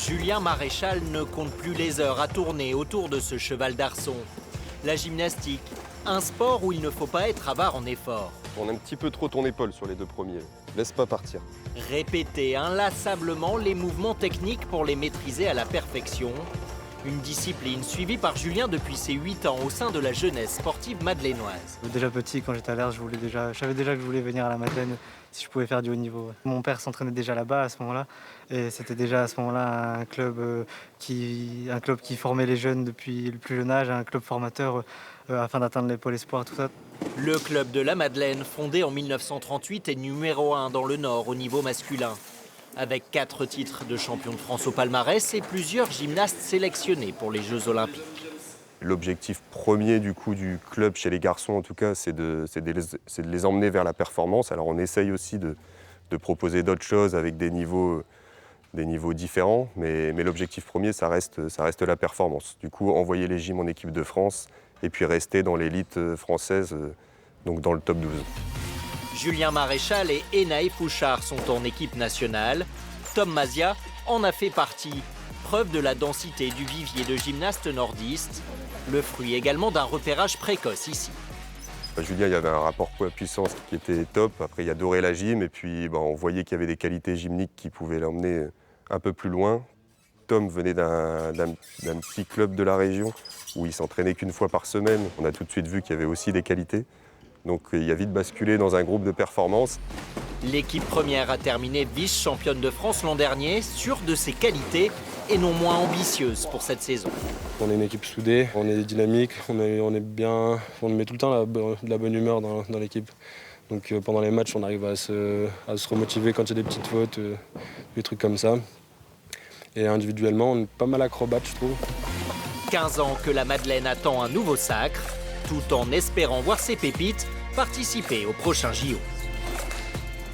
Julien Maréchal ne compte plus les heures à tourner autour de ce cheval d'arçon. La gymnastique, un sport où il ne faut pas être avare en effort. On a un petit peu trop ton épaule sur les deux premiers. Laisse pas partir. Répéter inlassablement les mouvements techniques pour les maîtriser à la perfection. Une discipline suivie par Julien depuis ses 8 ans au sein de la jeunesse sportive madeleinoise. Déjà petit, quand j'étais à l'Air, je savais déjà que je voulais venir à la Madeleine si je pouvais faire du haut niveau. Mon père s'entraînait déjà là-bas à ce moment-là, et c'était déjà à ce moment-là un club qui formait les jeunes depuis le plus jeune âge, un club formateur afin d'atteindre les pôles espoirs, tout ça. Le club de la Madeleine, fondé en 1938, est numéro 1 dans le Nord au niveau masculin. Avec 4 titres de champion de France au palmarès et plusieurs gymnastes sélectionnés pour les Jeux Olympiques. L'objectif premier du club, chez les garçons en tout cas, c'est de les emmener vers la performance. Alors on essaye aussi de proposer d'autres choses avec des niveaux différents, mais l'objectif premier, ça reste la performance. Du coup, envoyer les gyms en équipe de France et puis rester dans l'élite française, donc dans le top 12. Julien Maréchal et Enaï Fouchard sont en équipe nationale. Tom Mazia en a fait partie. Preuve de la densité du vivier de gymnastes nordistes. Le fruit également d'un repérage précoce ici. Julien, il y avait un rapport poids-puissance qui était top. Après, il adorait la gym et puis on voyait qu'il y avait des qualités gymniques qui pouvaient l'emmener un peu plus loin. Tom venait d'un petit club de la région où il s'entraînait qu'une fois par semaine. On a tout de suite vu qu'il y avait aussi des qualités. Donc il a vite basculé dans un groupe de performance. L'équipe première a terminé vice-championne de France l'an dernier, sûre de ses qualités et non moins ambitieuse pour cette saison. On est une équipe soudée, on est dynamique, on est bien, on met tout le temps de la bonne humeur dans l'équipe. Donc pendant les matchs, on arrive à se remotiver quand il y a des petites fautes, des trucs comme ça. Et individuellement, on est pas mal acrobate, je trouve. 15 ans que la Madeleine attend un nouveau sacre, tout en espérant voir ses pépites participer au prochain JO.